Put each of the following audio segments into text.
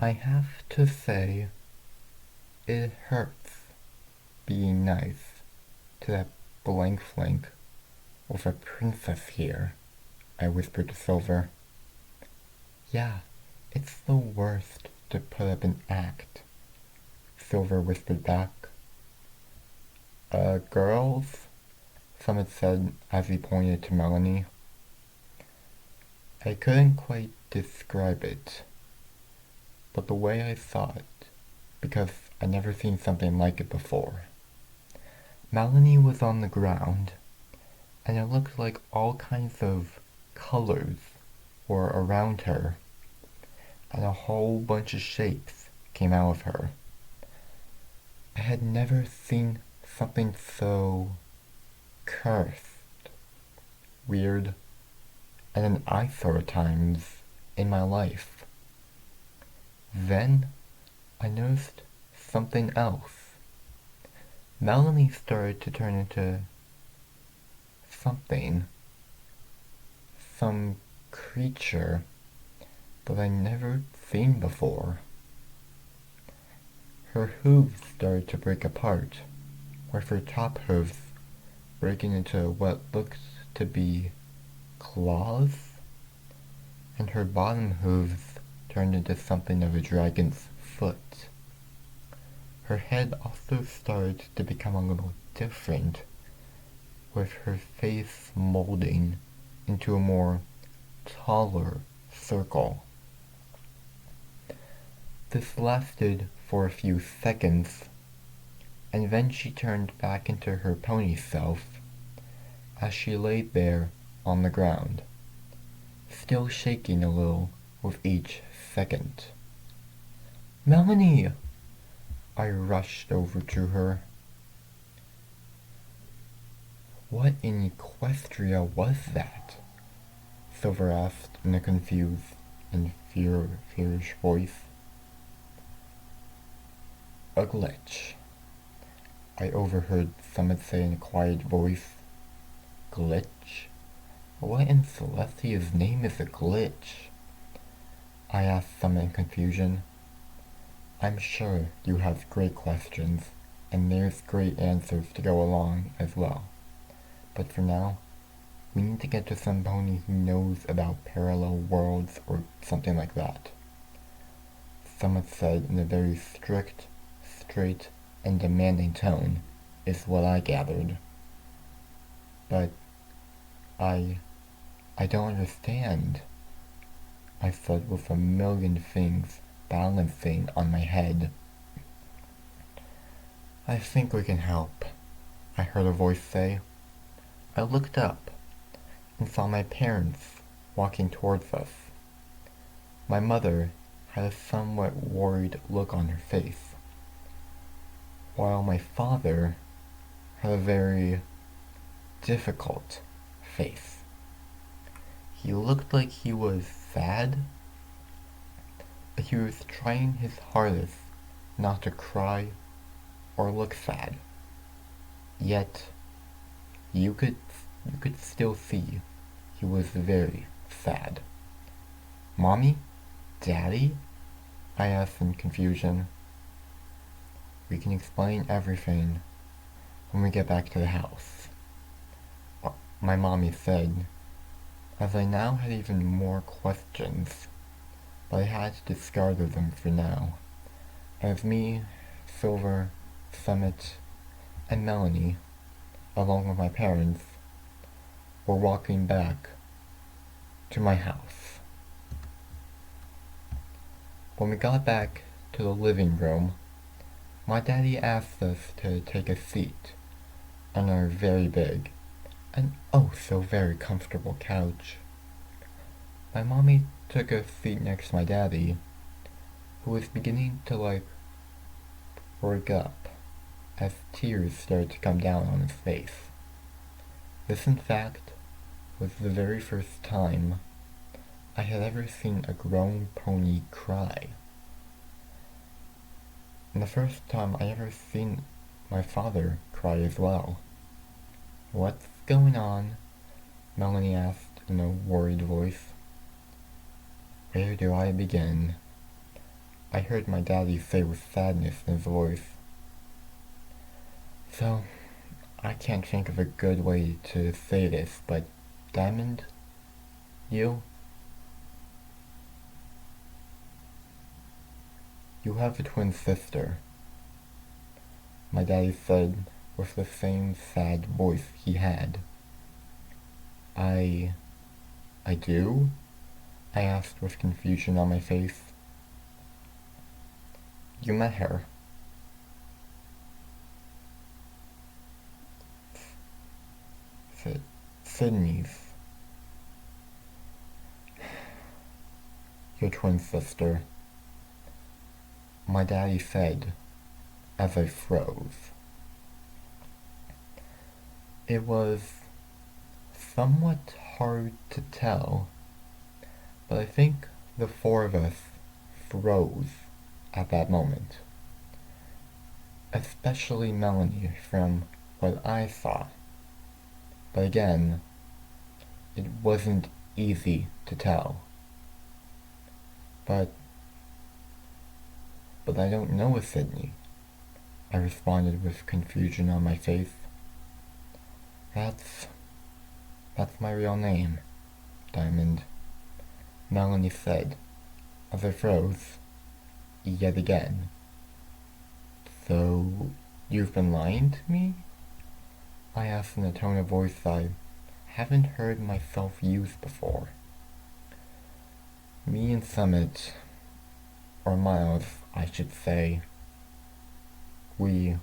I have to say, it hurts being nice to that blank flank with a princess here, I whispered to Silver. Yeah, it's the worst to put up an act, Silver whispered back. Girls? Summit said as he pointed to Melanie. I couldn't quite describe it, but the way I saw it, because I'd never seen something like it before. Melanie was on the ground, and it looked like all kinds of colors were around her, and a whole bunch of shapes came out of her. I had never seen something so cursed, weird, and an eyesore at times in my life. Then I noticed something else. Melanie started to turn into something, some creature that I never seen before. Her hooves started to break apart, with her top hooves breaking into what looked to be claws, and her bottom hooves turned into something of a dragon's foot. Her head also started to become a little different, with her face molding into a more taller circle. This lasted for a few seconds, and then she turned back into her pony self as she lay there on the ground, still shaking a little with each second. Melanie! I rushed over to her. What in Equestria was that? Silver asked in a confused and feverish voice. A glitch, I overheard Summit say in a quiet voice. Glitch? What in Celestia's name is a glitch? I asked Summit in confusion. I'm sure you have great questions, and there's great answers to go along as well. But for now, we need to get to some pony who knows about parallel worlds or something like that. Summit said in a very strict, straight, and demanding tone, is what I gathered. But I don't understand, I said with a million things balancing on my head. I think we can help, I heard a voice say. I looked up and saw my parents walking towards us. My mother had a somewhat worried look on her face, while my father had a very difficult face. He looked like he was sad, but he was trying his hardest not to cry or look sad. Yet, you could still see he was very sad. Mommy? Daddy? I asked in confusion. We can explain everything when we get back to the house, my mommy said, as I now had even more questions, but I had to discard them for now, as me, Silver, Summit, and Melanie, along with my parents, were walking back to my house. When we got back to the living room, my daddy asked us to take a seat on our very big and oh so very comfortable couch. My mommy took a seat next to my daddy, who was beginning to break up as tears started to come down on his face. This, in fact, was the very first time I had ever seen a grown pony cry. And the first time I ever seen my father cry as well. What's going on? Melanie asked in a worried voice. Where do I begin? I heard my daddy say with sadness in his voice. So, I can't think of a good way to say this, but Diamond, you? You have a twin sister, my daddy said with the same sad voice he had. I... I do? I asked with confusion on my face. You met her. Sydney's. Your twin sister. My daddy said as I froze. It was somewhat hard to tell, but I think the four of us froze at that moment. Especially Melanie from what I saw. But again, it wasn't easy to tell. But I don't know a Sydney, I responded with confusion on my face. That's my real name, Diamond, Melanie said, as I froze, yet again. So, you've been lying to me? I asked in a tone of voice I haven't heard myself use before. Me and Summit, or Miles, I should say, we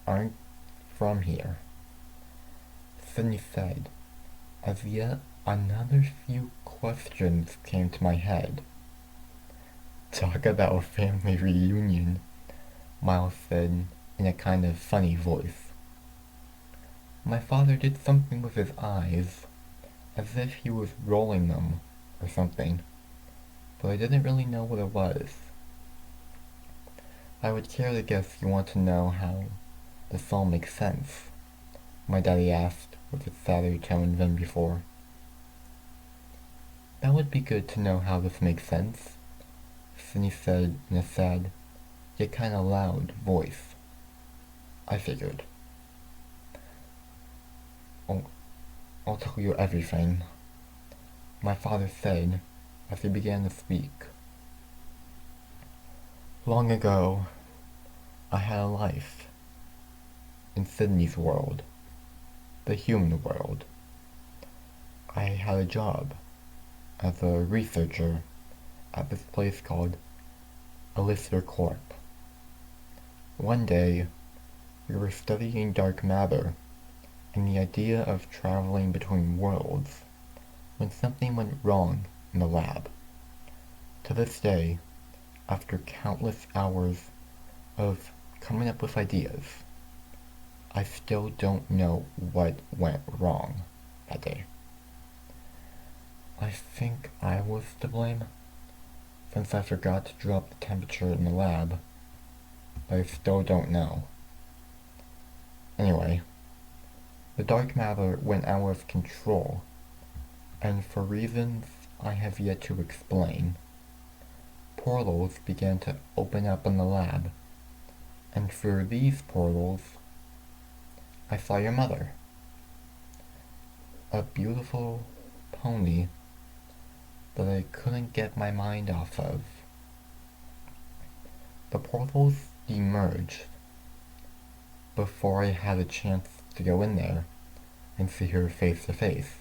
aren't from here, Sydney said, as yet another few questions came to my head. Talk about a family reunion, Miles said in a kind of funny voice. My father did something with his eyes, as if he was rolling them or something, but I didn't really know what it was. I would care to guess you want to know how this all makes sense, my daddy asked with a sadder tone than before. That would be good to know how this makes sense, Sydney said in a sad, yet kinda loud voice. I figured. I'll tell you everything, my father said as he began to speak. Long ago, I had a life in Sydney's world, the human world. I had a job as a researcher at this place called Alistair Corp. One day, we were studying dark matter and the idea of traveling between worlds when something went wrong in the lab. To this day, after countless hours of coming up with ideas, I still don't know what went wrong that day. I think I was to blame, since I forgot to drop the temperature in the lab, but I still don't know. Anyway, the dark matter went out of control, and for reasons I have yet to explain, portals began to open up in the lab, and through these portals, I saw your mother. A beautiful pony that I couldn't get my mind off of. The portals emerged before I had a chance to go in there and see her face to face,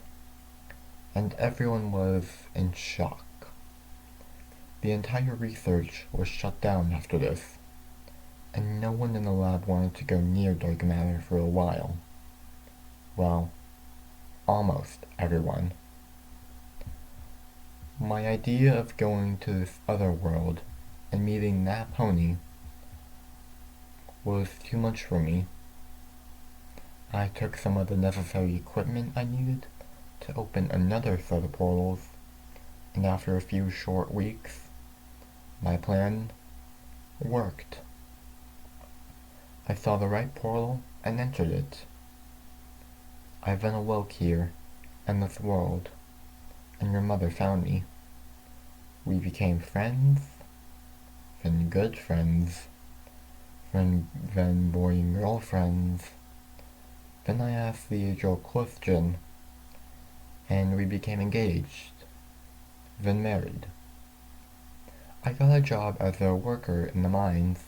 and everyone was in shock. The entire research was shut down after this, and no one in the lab wanted to go near dark matter for a while. Well, almost everyone. My idea of going to this other world and meeting that pony was too much for me. I took some of the necessary equipment I needed to open another set of portals, and after a few short weeks, my plan worked. I saw the right portal and entered it. I then awoke here, in this world, and your mother found me. We became friends, then good friends, then boy and girl friends. Then I asked the age-old question, and we became engaged, then married. I got a job as a worker in the mines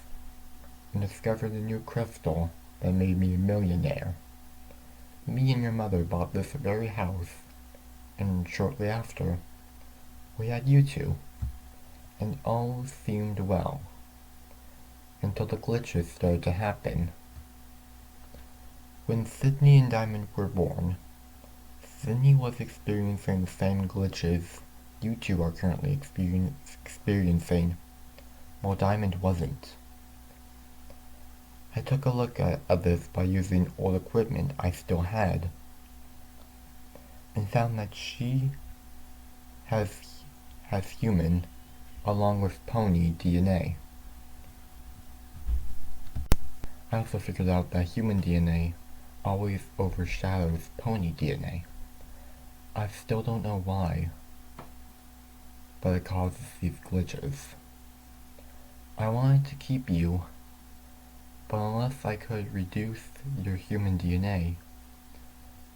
and discovered a new crystal that made me a millionaire. Me and your mother bought this very house, and shortly after, we had you two, and all seemed well, until the glitches started to happen. When Sydney and Diamond were born, Sydney was experiencing the same glitches you two are currently experiencing, while Diamond wasn't. I took a look at this by using old equipment I still had, and found that she has human, along with pony DNA. I also figured out that human DNA always overshadows pony DNA. I still don't know why, but it causes these glitches. I wanted to keep you, but unless I could reduce your human DNA,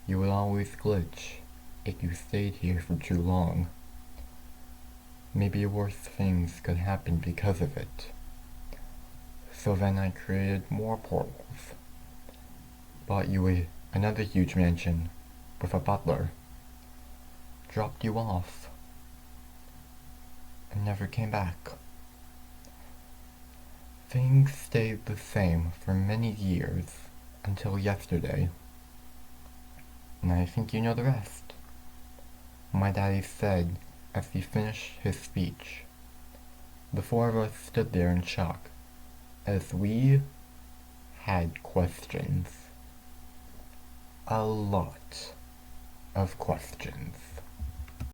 you would always glitch if you stayed here for too long. Maybe worse things could happen because of it. So then I created more portals, bought you another huge mansion with a butler, dropped you off, and never came back. Things stayed the same for many years until yesterday. And I think you know the rest. My daddy said as he finished his speech. The four of us stood there in shock as we had questions. A lot of questions.